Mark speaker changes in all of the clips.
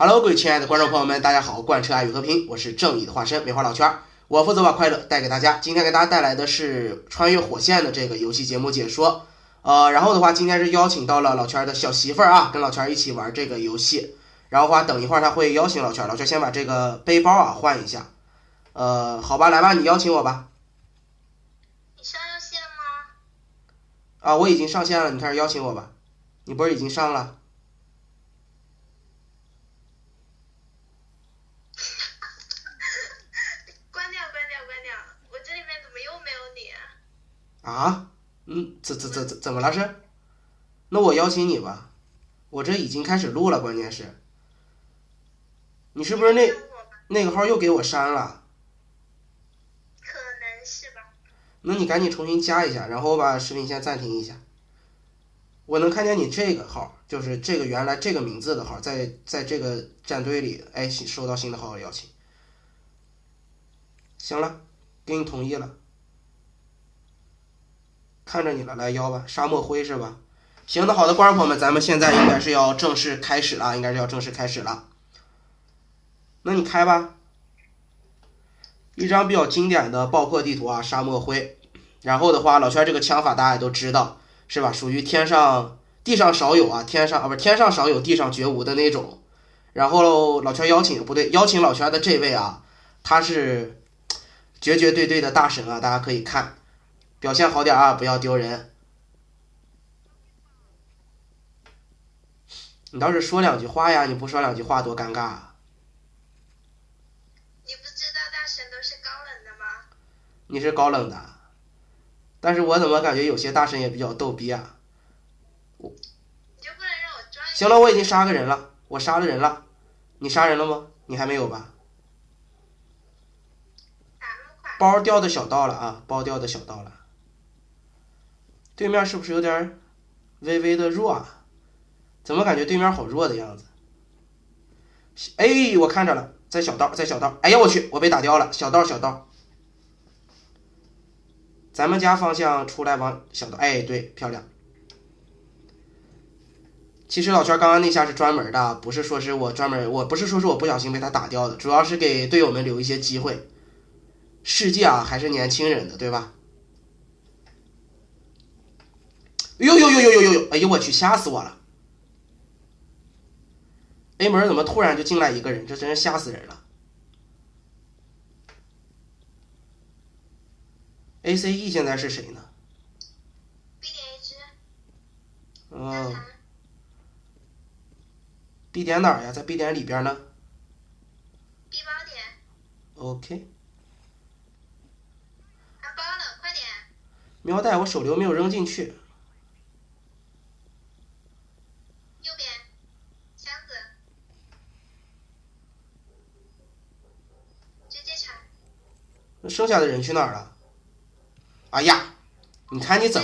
Speaker 1: Hello，各位亲爱的观众朋友们，大家好！贯彻爱与和平，我是正义的化身梅花老圈，我负责把快乐带给大家。今天给大家带来的是穿越火线的这个游戏节目解说。然后的话，今天是邀请到了老圈的小媳妇儿啊，跟老圈一起玩这个游戏。然后的话，等一会儿他会邀请老圈，老圈先把这个背包啊换一下。好吧，来吧，你邀请我吧。
Speaker 2: 你上热线吗？
Speaker 1: 啊，我已经上线了，你开始邀请我吧。你不是已经上了？
Speaker 2: 关掉，关掉，关掉！我这里面怎么又没有你啊？
Speaker 1: 啊？怎么了是？那我邀请你吧，我这已经开始录了，关键是，你是不是那个号又给我删了？
Speaker 2: 可能是吧。
Speaker 1: 那你赶紧重新加一下，然后我把视频先暂停一下。我能看见你这个号，就是这个原来这个名字的号，在这个战队里，哎，收到新的好友邀请。行了，给你同意了。看着你了，来邀吧，沙漠灰是吧？行的，好的，观众朋友们，咱们现在应该是要正式开始了，那你开吧。一张比较经典的爆破地图啊，沙漠灰。然后的话，老圈这个枪法大家也都知道，是吧？属于地上少有啊，天上少有，地上绝无的那种。然后老圈邀请老圈的这位啊，他是绝对的大神啊，大家可以看，表现好点啊，不要丢人。你倒是说两句话呀，你不说两句话多尴尬啊。
Speaker 2: 你不知道大神都是高冷的吗？
Speaker 1: 你是高冷的，但是我怎么感觉有些大神也比较逗逼啊？
Speaker 2: 你就不能让我装一下？
Speaker 1: 行了，我已经杀个人了，我杀了人了。你杀人了吗？你还没有吧？
Speaker 2: 打那么快？
Speaker 1: 包掉的小到了啊，包掉的小到了。对面是不是有点微微的弱啊？怎么感觉对面好弱的样子？哎，我看着了，在小道。哎呀，我去，我被打掉了，小道。咱们家方向出来往小道，哎，对，漂亮。其实老圈刚刚那下是专门的，不是说是我不小心被他打掉的，主要是给队友们留一些机会。世界啊，还是年轻人的，对吧？呦！哎呦我去，吓死我了！A 门怎么突然就进来一个人？这真是吓死人了。ACE 现在是谁呢？
Speaker 2: B 点一只。
Speaker 1: 嗯，B 点哪儿呀？在 B 点里边呢。
Speaker 2: B 包点。
Speaker 1: OK。
Speaker 2: 拿包了，快点！
Speaker 1: 瞄带我手榴没有扔进去。
Speaker 2: 右边，箱子。直接拆。
Speaker 1: 那剩下的人去哪儿了？哎呀，你看你怎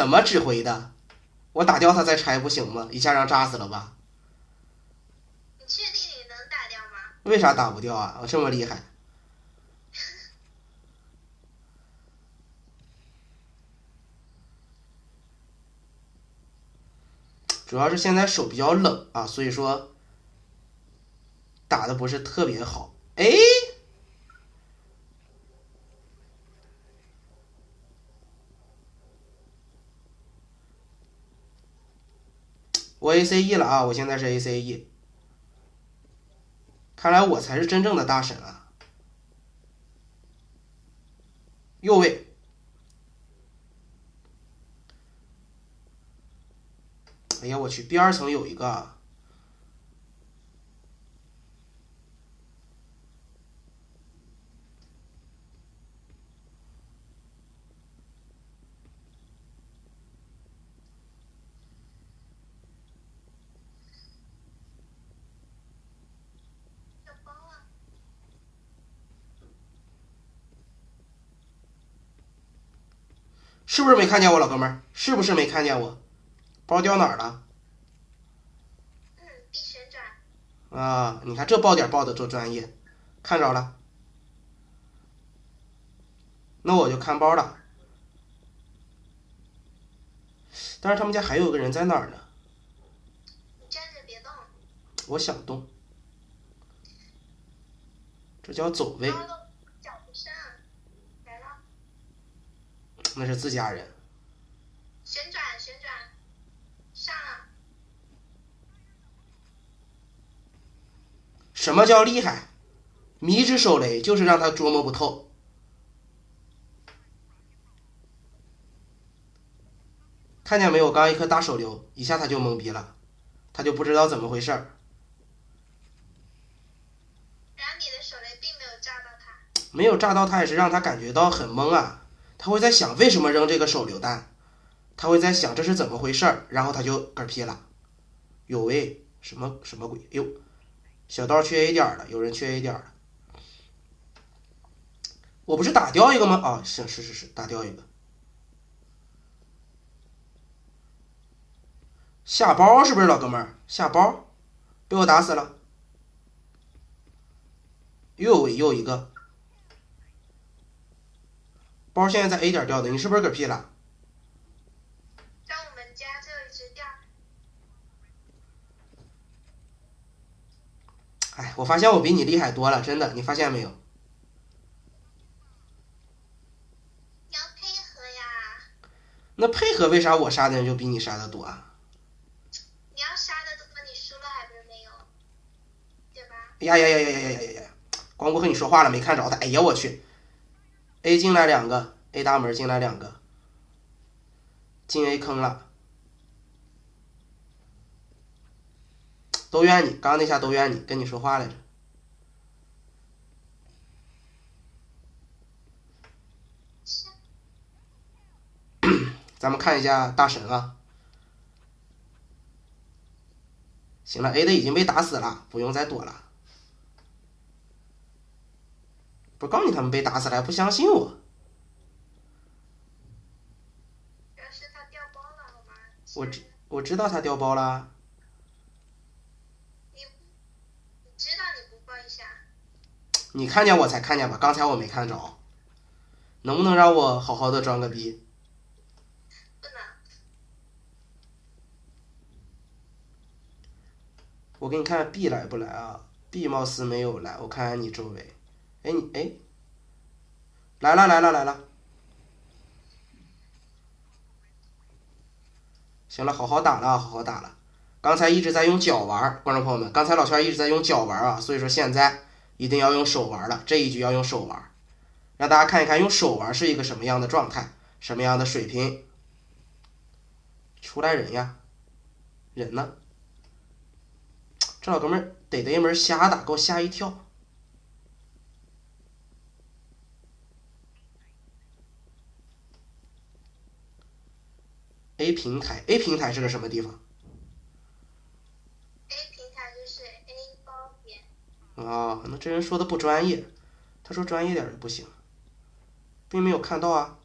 Speaker 1: 么指挥的？我打掉他再拆不行吗？一下让炸死了吧？
Speaker 2: 你确定你能打掉吗？
Speaker 1: 为啥打不掉啊？我这么厉害。主要是现在手比较冷啊，所以说打的不是特别好。哎，我 ACE 了啊！我现在是 ACE， 看来我才是真正的大神啊！右位，哎呀我去，B2层有一个。
Speaker 2: 有包啊！
Speaker 1: 是不是没看见我，老哥们儿？是不是没看见我？包掉哪儿了？B
Speaker 2: 旋转。
Speaker 1: 啊，你看这爆点爆的多专业，看着了。那我就看包了。但是他们家还有个人在哪儿呢？
Speaker 2: 你站着别动。
Speaker 1: 我想动，这叫走位，
Speaker 2: 脚不上，来了，
Speaker 1: 那是自家人。
Speaker 2: 旋转，上了，
Speaker 1: 什么叫厉害？迷之手雷就是让他捉摸不透。看见没有？刚一颗大手榴，一下他就懵逼了，他就不知道怎么回事儿。
Speaker 2: 然后你的手雷并没有炸到他。
Speaker 1: 没有炸到他，也是让他感觉到很懵啊。他会在想为什么扔这个手榴弹，他会在想这是怎么回事儿，然后他就嗝屁了。有喂，什么鬼？哟，小刀缺一点了，有人缺一点了。我不是打掉一个吗？啊，是，打掉一个。下包是不是老哥们儿？下包，被我打死了。又一个。包现在在 A 点掉的，你是不是嗝屁了？
Speaker 2: 在我们家这一只掉。
Speaker 1: 哎，我发现我比你厉害多了，真的，你发现没有？
Speaker 2: 你要配合呀。
Speaker 1: 那配合为啥我杀的人就比你杀的多啊？
Speaker 2: 你要杀的多，你输了还不是没有？对吧？
Speaker 1: 呀！光顾和你说话了，没看着他。哎呀，我去 ！A 进来两个 ，A 大门进来两个，进 A 坑了。都怨你，刚刚那下都怨你，跟你说话来着。咱们看一下大神啊。行了 ，A 的已经被打死了，不用再躲了。不告诉你他们被打死了，还不相信我。
Speaker 2: 要是他掉包了，好吗？
Speaker 1: 我知道他掉包了。
Speaker 2: 你知道你不报一下？
Speaker 1: 你看见我才看见吧，刚才我没看着。能不能让我好好的装个逼？
Speaker 2: 不能。
Speaker 1: 我给你看 B 来不来啊 ？B 貌似没有来，我看看你周围。哎，来了。行了，好好打了。刚才一直在用脚玩，观众朋友们，刚才老圈一直在用脚玩啊，所以说现在一定要用手玩了，这一局要用手玩，让大家看一看用手玩是一个什么样的状态，什么样的水平。出来人呀，人呢？这老哥们儿逮的一门瞎打，给我吓一跳。A 平台是个什么地方
Speaker 2: ？A 平台就是 A 包点。
Speaker 1: 哦，那这人说的不专业，他说专业点就不行，并没有看到啊。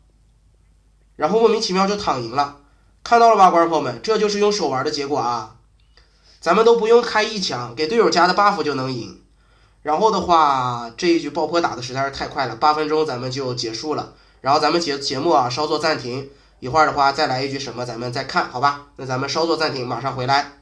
Speaker 1: 然后莫名其妙就躺赢了，看到了吧，观众朋友们，这就是用手玩的结果啊。咱们都不用开一枪，给队友加的 buff 就能赢。然后的话，这一局爆破打的实在是太快了，8分钟咱们就结束了。然后咱们节目啊稍作暂停，一会儿的话再来一局什么咱们再看，好吧？那咱们稍作暂停，马上回来。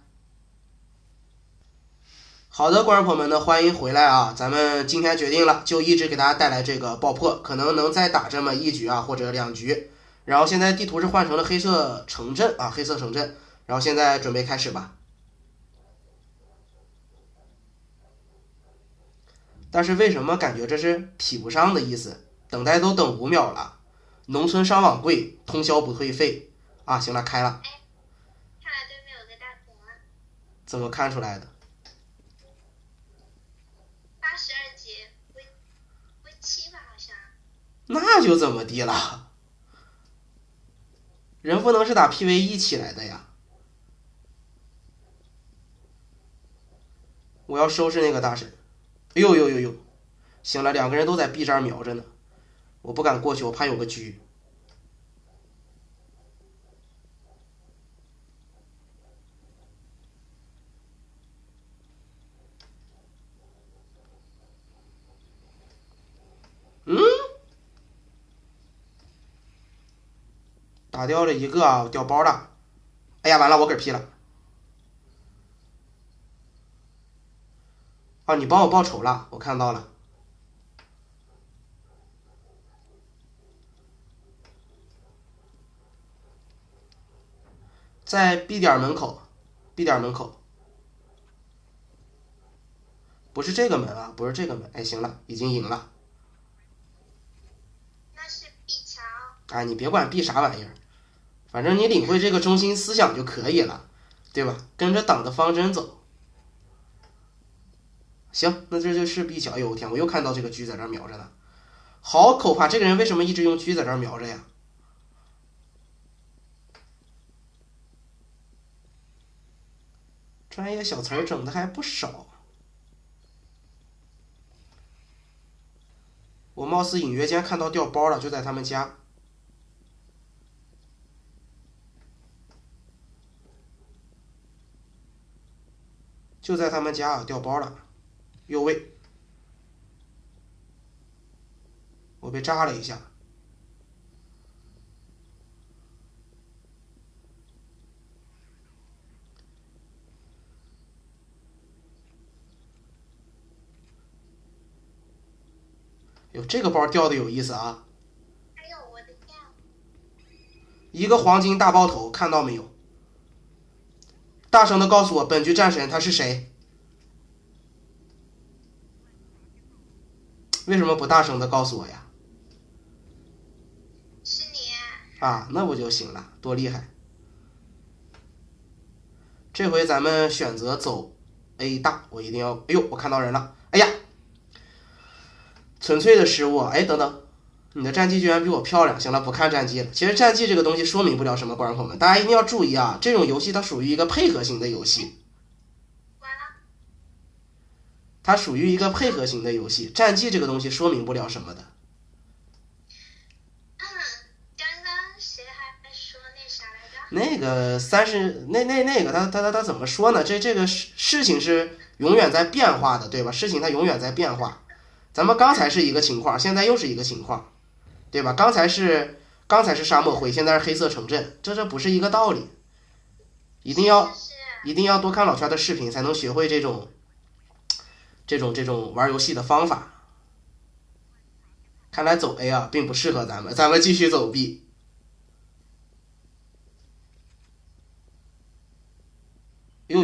Speaker 1: 好的，观众朋友们呢，欢迎回来啊！咱们今天决定了，就一直给大家带来这个爆破，可能能再打这么一局啊，或者2局。然后现在地图是换成了黑色城镇啊，黑色城镇。然后现在准备开始吧。但是为什么感觉这是匹不上的意思？等待都等5秒了，农村上网贵，通宵不退费啊！行了，开了。
Speaker 2: 看来对面有个大神啊。
Speaker 1: 怎么看出来的
Speaker 2: ？82级，V7吧好像。
Speaker 1: 那就怎么地了？人不能是打 PVE 起来的呀！我要收拾那个大神。哎呦，行了，2个人都在 B 这儿瞄着呢，我不敢过去，我怕有个狙。打掉了一个啊，掉包了。哎呀，完了，我嗝屁了。啊，你帮我报仇了，我看到了。在 B 点门口，B 点门口，不是这个门啊，不是这个门。哎，行了，已经赢了。
Speaker 2: 那是 B 桥。
Speaker 1: 啊，你别管 B 啥玩意儿，反正你领会这个中心思想就可以了，对吧？跟着党的方针走。行，那这就是 B 桥。哎呦我天，我又看到这个狙在这儿瞄着呢，好可怕！这个人为什么一直用狙在这儿瞄着呀？专业小词儿整的还不少。我貌似隐约间看到掉包了，就在他们家。就在他们家啊，掉包了，右位，我被扎了一下。哟，这个包掉的有意思啊！
Speaker 2: 哎呦，我的天！
Speaker 1: 一个黄金大包头，看到没有？大声的告诉我，本局战神他是谁？为什么不大声的告诉我呀？
Speaker 2: 是你。
Speaker 1: 啊，那不就行了，多厉害！这回咱们选择走 A 大，我一定要。哎呦，我看到人了！哎呀，纯粹的失误。哎，等等，你的战绩居然比我漂亮。行了，不看战绩了。其实战绩这个东西说明不了什么，观众朋友们，大家一定要注意啊！这种游戏它属于一个配合型的游戏。
Speaker 2: 完了。
Speaker 1: 它属于一个配合型的游戏，战绩这个东西说明不了什么的。
Speaker 2: 刚刚谁还说那啥来着？
Speaker 1: 那个那个他怎么说呢？这个事情是永远在变化的，对吧？事情它永远在变化。咱们刚才是一个情况，现在又是一个情况，对吧？刚才是沙漠灰，现在是黑色城镇，这不是一个道理。一定要多看老圈的视频，才能学会这种玩游戏的方法。看来走 A 啊，并不适合咱们，咱们继续走 B。呦，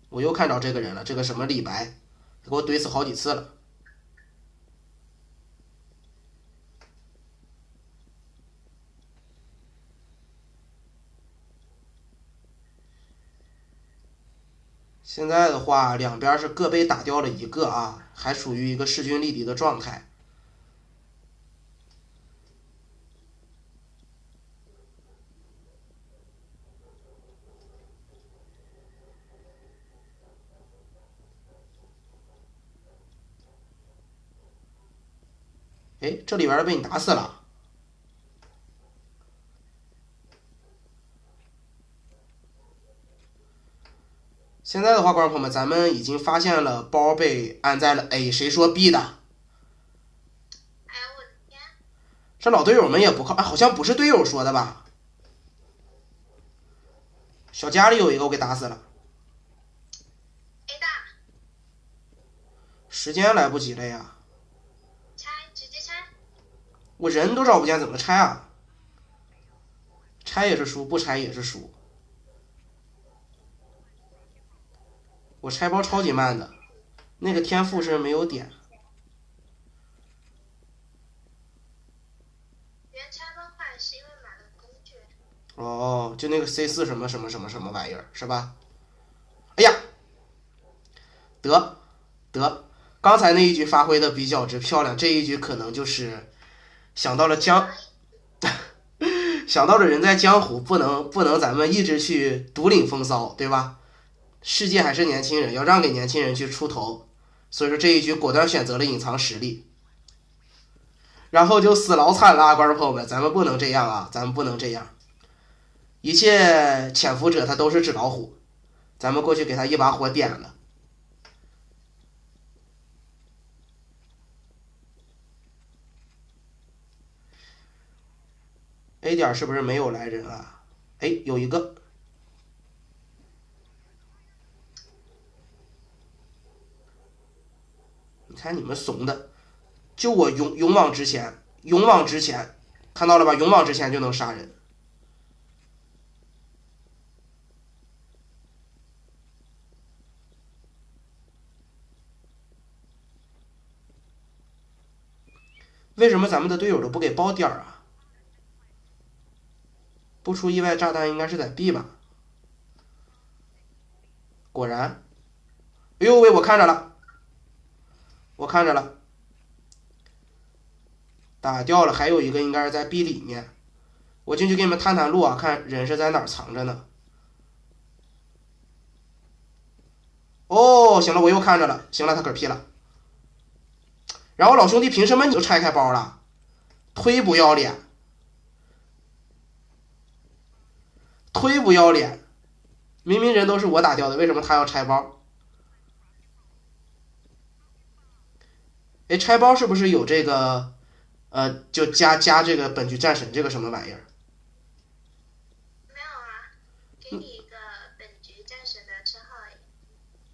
Speaker 1: 我又看着这个人了，这个什么李白，给我怼死好几次了。现在的话，两边是各被打掉了一个啊，还属于一个势均力敌的状态。哎，这里边被你打死了。现在的话，观众朋友们，咱们已经发现了包被安在了 A， 谁说 B 的？
Speaker 2: 哎呦我的天！
Speaker 1: 这老队友们也不靠，哎，好像不是队友说的吧？小家里有一个，我给打死了。
Speaker 2: A 大。
Speaker 1: 时间来不及了呀！
Speaker 2: 拆，直接拆。
Speaker 1: 我人都找不见，怎么拆啊？拆也是输，不拆也是输。我拆包超级慢的，那个天赋是没有点。
Speaker 2: 原拆包快是因为买了工具。
Speaker 1: 哦，就那个 C4什么什么什么什么玩意儿是吧？哎呀，得，刚才那一局发挥的比较之漂亮，这一局可能就是想到了想到了人在江湖，不能咱们一直去独领风骚，对吧？世界还是年轻人，要让给年轻人去出头，所以说这一局果断选择了隐藏实力，然后就死老惨了，观众朋友们，咱们不能这样啊，咱们不能这样。一切潜伏者他都是纸老虎，咱们过去给他一把火点了。A 点是不是没有来人啊？哎，有一个。你看你们怂的，就我勇往直前，看到了吧？勇往直前就能杀人。为什么咱们的队友都不给包点儿啊？不出意外，炸弹应该是在 B 吧？果然，哎呦喂，我看着了，我看着了，打掉了，还有一个应该是在 B 里面。我进去给你们探探路啊，看人是在哪儿藏着呢。哦，行了，我又看着了，行了，他嗝屁了。然后老兄弟，凭什么你就拆开包了？忒不要脸，忒不要脸！明明人都是我打掉的，为什么他要拆包？哎，拆包是不是有这个就加这个本局战神这个什么玩意儿？
Speaker 2: 没有啊，给你一个本局战神的称号而已。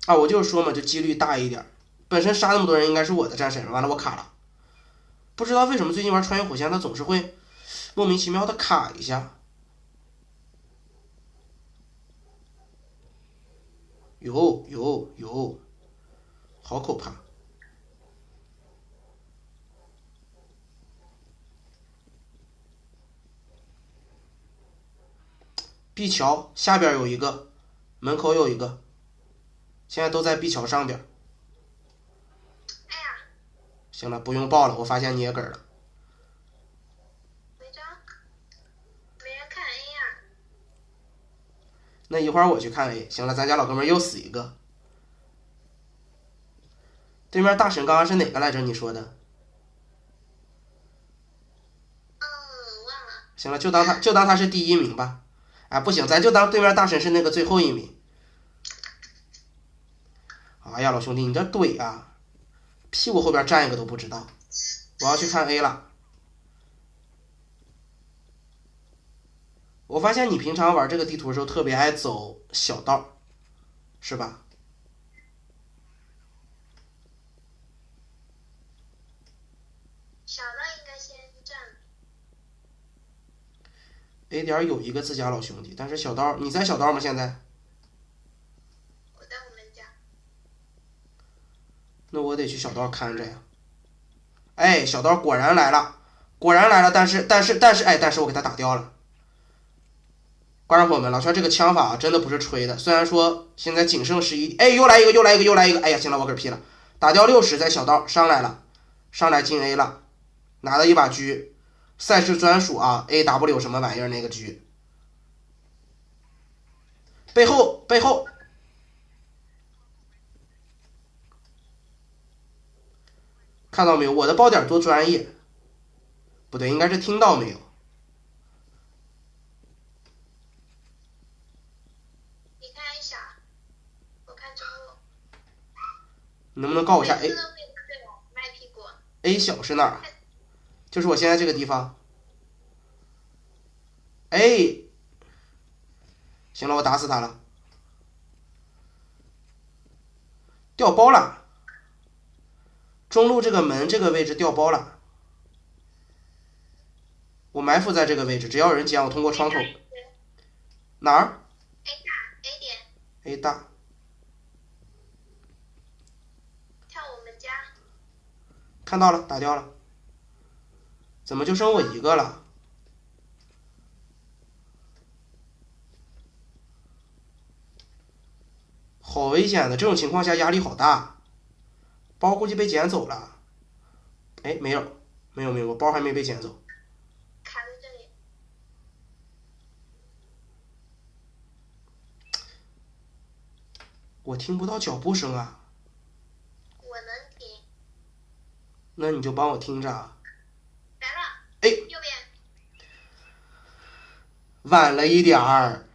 Speaker 1: 啊，我就是说嘛，就几率大一点。本身杀那么多人应该是我的战神，完了我卡了。不知道为什么最近玩穿越火线，它总是会莫名其妙的卡一下。有，好可怕！B 桥下边有一个，门口有一个，现在都在 B 桥上边。
Speaker 2: 哎呀，
Speaker 1: 行了，不用报了，我发现你也嗝了。
Speaker 2: 没招，没人看 A 呀。
Speaker 1: 那一会儿我去看 A。行了，咱家老哥们又死一个。对面大神刚刚是哪个来着？你说的？
Speaker 2: 忘了。
Speaker 1: 行了，就当他是第1名吧。哎，不行，咱就当对面大神是那个最后1名。哎呀，老兄弟，你这怼啊！屁股后边站一个都不知道。我要去看 A 了。我发现你平常玩这个地图的时候特别爱走小道，是吧？
Speaker 2: 小道应该先站。
Speaker 1: A 点有一个自家老兄弟，但是小道，你在小道吗？现在？
Speaker 2: 我在我们家。
Speaker 1: 那我得去小道看着呀。哎，小道果然来了，果然来了，但是我给他打掉了。观众朋友们，老圈这个枪法啊，真的不是吹的。虽然说现在仅剩11，哎，又来一个，哎呀，行了，我嗝屁了，打掉60，在小道上来了，上来进 A 了，拿了一把狙，赛事专属啊 ，AW 什么玩意儿那个狙，背后，看到没有？我的爆点多专业，不对，应该是听到没有？你能不能告我一下 A 小是哪儿？就是我现在这个地方。哎，行了，我打死他了。掉包了，中路这个门这个位置掉包了。我埋伏在这个位置，只要有人捡，我通过窗口。哪儿
Speaker 2: ？A 大 A 点。
Speaker 1: A 大。
Speaker 2: 跳我们家。
Speaker 1: 看到了，打掉了。怎么就剩我一个了？好危险的，这种情况下压力好大。包估计被捡走了。哎，没有，我包还没被捡走。
Speaker 2: 卡在这里。
Speaker 1: 我听不到脚步声啊。
Speaker 2: 我能听。
Speaker 1: 那你就帮我听着啊。
Speaker 2: 来了。
Speaker 1: 哎，
Speaker 2: 右边。
Speaker 1: 晚了一点儿。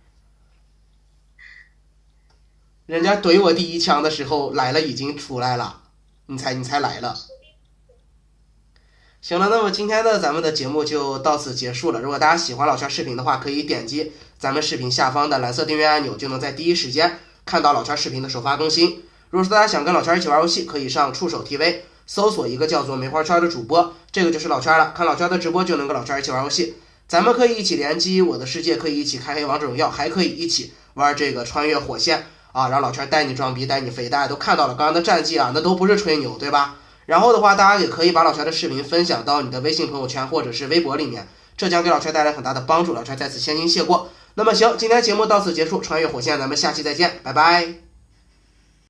Speaker 1: 人家怼我第1枪的时候来了，已经出来了，你才来了。行了，那么今天的咱们的节目就到此结束了。如果大家喜欢老圈视频的话，可以点击咱们视频下方的蓝色订阅按钮，就能在第一时间看到老圈视频的首发更新。如果说大家想跟老圈一起玩游戏，可以上触手 TV 搜索一个叫做梅花圈的主播，这个就是老圈了。看老圈的直播就能跟老圈一起玩游戏，咱们可以一起联机我的世界，可以一起开黑王者荣耀，还可以一起玩这个穿越火线啊，让老圈带你装逼带你飞，大家都看到了刚刚的战绩啊，那都不是吹牛，对吧？然后的话，大家也可以把老柴的视频分享到你的微信朋友圈或者是微博里面，这将给老柴带来很大的帮助。老柴在此先行谢过。那么行，今天节目到此结束，穿越火线，咱们下期再见，拜拜。